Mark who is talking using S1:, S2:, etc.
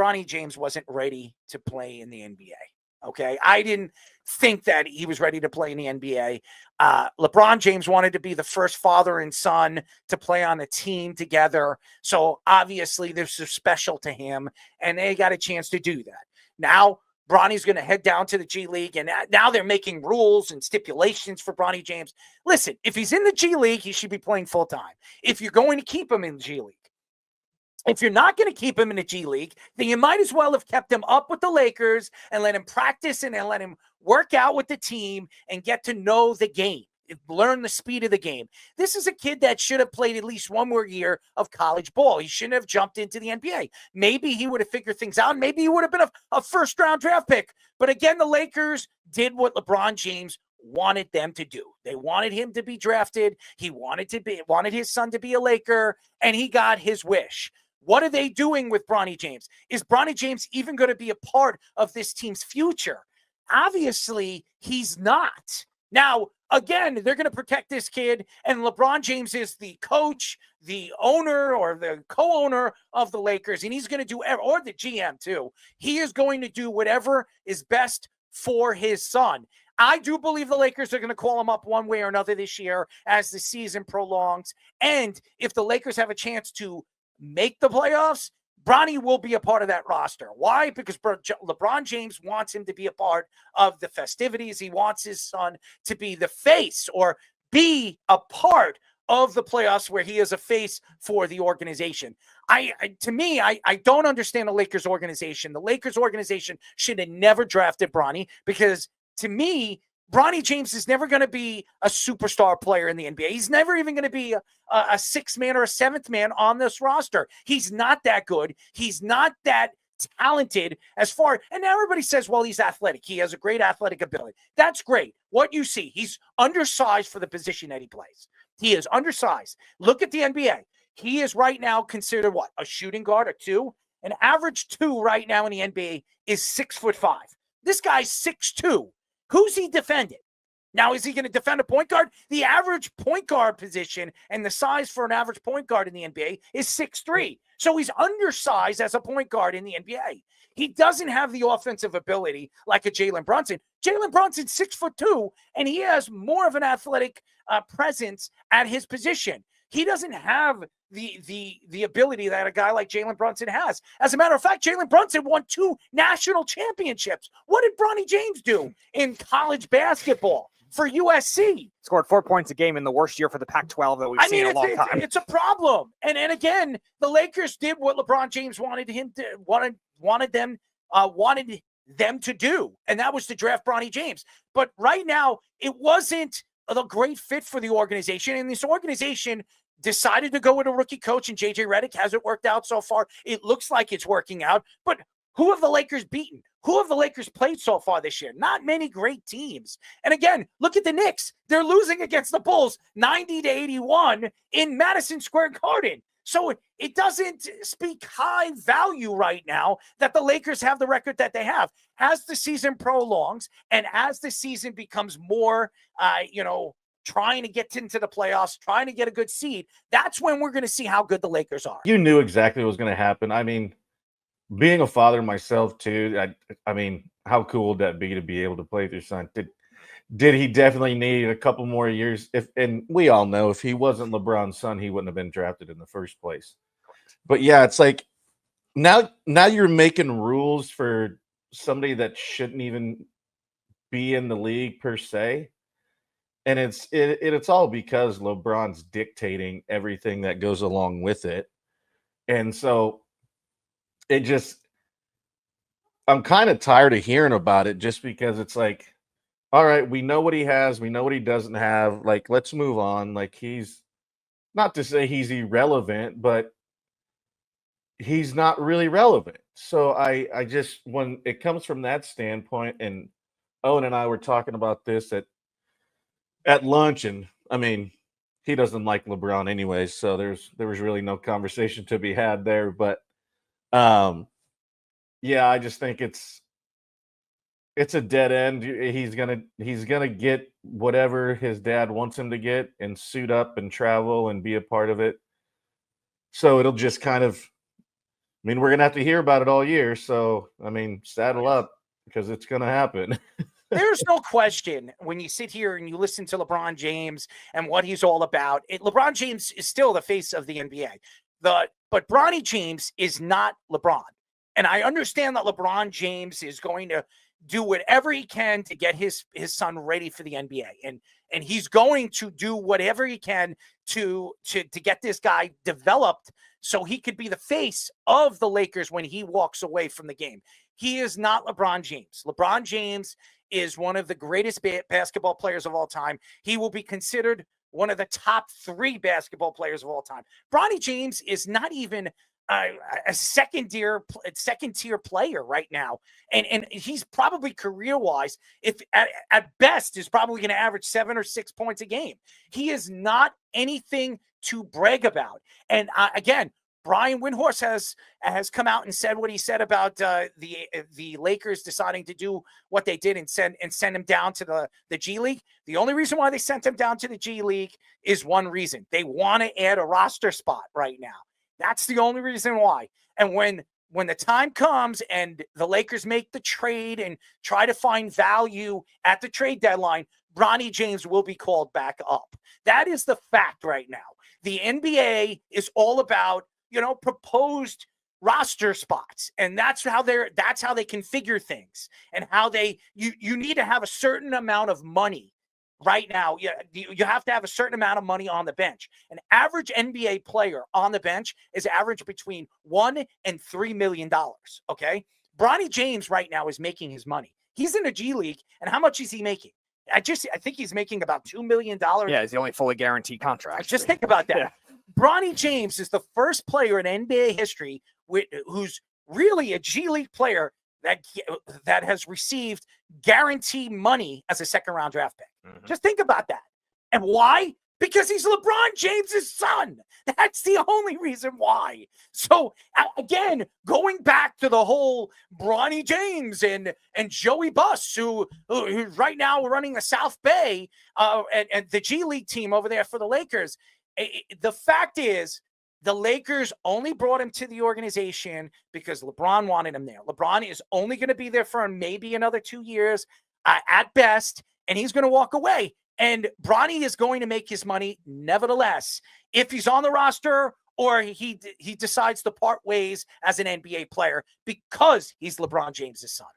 S1: Bronny James wasn't ready to play in the NBA. Okay. I didn't think that he was ready to play in the NBA. LeBron James wanted to be the first father and son to play on a team together. So obviously this is special to him, and they got a chance to do that. Now, Bronny's going to head down to the G League, and now they're making rules and stipulations for Bronny James. Listen, if he's in the G League, he should be playing full-time. If you're going to keep him in the G League. If you're not going to keep him in the G League, then you might as well have kept him up with the Lakers and let him practice and let him work out with the team and get to know the game. Learn the speed of the game. This is a kid that should have played at least one more year of college ball. He shouldn't have jumped into the NBA. Maybe he would have figured things out. Maybe he would have been a first-round draft pick. But again, the Lakers did what LeBron James wanted them to do. They wanted him to be drafted. He wanted his son to be a Laker, and he got his wish. What are they doing with Bronny James? Is Bronny James even going to be a part of this team's future? Obviously, he's not. Now, again, they're going to protect this kid, and LeBron James is the coach, the owner, or the co-owner of the Lakers, and he's going to do, or the GM too. He is going to do whatever is best for his son. I do believe the Lakers are going to call him up one way or another this year as the season prolongs, and if the Lakers have a chance to make the playoffs, Bronny will be a part of that roster. Why? Because LeBron James wants him to be a part of the festivities. He wants his son to be the face or be a part of the playoffs where he is a face for the organization. To me, I don't understand the Lakers organization. The Lakers organization should have never drafted Bronny because to me, Bronny James is never going to be a superstar player in the NBA. He's never even going to be a sixth man or a seventh man on this roster. He's not that good. He's not that talented as far. And everybody says, well, he's athletic. He has a great athletic ability. That's great. What you see, he's undersized for the position that he plays. He is undersized. Look at the NBA. He is right now considered what? A shooting guard, a two? An average two right now in the NBA is 6'5". This guy's 6'2". Who's he defending? Now, is he going to defend a point guard? The average point guard position and the size for an average point guard in the NBA is 6'3". So he's undersized as a point guard in the NBA. He doesn't have the offensive ability like a Jalen Brunson. Jalen Brunson's 6'2", and he has more of an athletic presence at his position. He doesn't have the ability that a guy like Jalen Brunson has. As a matter of fact, Jalen Brunson won 2 national championships. What did Bronny James do in college basketball for USC?
S2: Scored 4 points a game in the worst year for the Pac-12 that we've seen in a long time.
S1: It's a problem. And again, the Lakers did what LeBron James wanted them to do, and that was to draft Bronny James. But right now, it wasn't a great fit for the organization, and this organization decided to go with a rookie coach in JJ Redick. Hasn't worked out so far. It looks like it's working out. But who have the Lakers beaten? Who have the Lakers played so far this year? Not many great teams. And again, look at the Knicks. They're losing against the Bulls 90-81 in Madison Square Garden. So it doesn't speak high value right now that the Lakers have the record that they have. As the season prolongs and as the season becomes more, trying to get into the playoffs, trying to get a good seed, that's when we're going to see how good the Lakers are.
S3: You knew exactly what was going to happen. I mean, being a father myself too, I mean, how cool would that be to be able to play with your son? Did he definitely need a couple more years? And we all know if he wasn't LeBron's son, he wouldn't have been drafted in the first place. But yeah, it's like now you're making rules for somebody that shouldn't even be in the league per se. And it's all because LeBron's dictating everything that goes along with it. And so I'm kind of tired of hearing about it just because it's like, all right, we know what he has. We know what he doesn't have. Like, let's move on. Like, he's not to say he's irrelevant, but he's not really relevant. So I just, when it comes from that standpoint, and Owen and I were talking about this at lunch, and I mean, he doesn't like LeBron anyway, so there was really no conversation to be had there. But yeah, I just think it's a dead end. He's gonna get whatever his dad wants him to get and suit up and travel and be a part of it. So it'll just kind of mean, we're gonna have to hear about it all year. So, I mean, saddle up because it's gonna happen.
S1: There's no question when you sit here and you listen to LeBron James and what he's all about. LeBron James is still the face of the NBA. But Bronny James is not LeBron. And I understand that LeBron James is going to do whatever he can to get his son ready for the NBA. And he's going to do whatever he can to get this guy developed so he could be the face of the Lakers when he walks away from the game. He is not LeBron James. LeBron James is one of the greatest basketball players of all time. He will be considered one of the top 3 basketball players of all time. Bronny James is not even a second tier player right now, and he's probably career-wise, if at best, is probably going to average 7 or 6 points a game. He is not anything to brag about. And again, Brian Windhorst has come out and said what he said about the Lakers deciding to do what they did and send him down to the G League. The only reason why they sent him down to the G League is one reason: they want to add a roster spot right now. That's the only reason why. And when the time comes and the Lakers make the trade and try to find value at the trade deadline, Bronny James will be called back up. That is the fact right now. The NBA is all about, proposed roster spots, and that's how they configure things, and how you need to have a certain amount of money right now. You have to have a certain amount of money on the bench. An average NBA player on the bench is average between $1 and $3 million. Okay, Bronny James right now is making his money. He's in a G League, and how much is he making? I think he's making about $2 million.
S2: Yeah, it's the only fully guaranteed contract.
S1: Just think about that. Yeah. Bronny James is the first player in NBA history who's really a G League player that has received guaranteed money as a second-round draft pick. Mm-hmm. Just think about that. And why? Because he's LeBron James's son. That's the only reason why. So, again, going back to the whole Bronny James and Joey Buss, who's right now running the South Bay and the G League team over there for the Lakers, the fact is, the Lakers only brought him to the organization because LeBron wanted him there. LeBron is only going to be there for maybe another 2 years at best, and he's going to walk away. And Bronny is going to make his money nevertheless, if he's on the roster or he decides to part ways as an NBA player because he's LeBron James' son.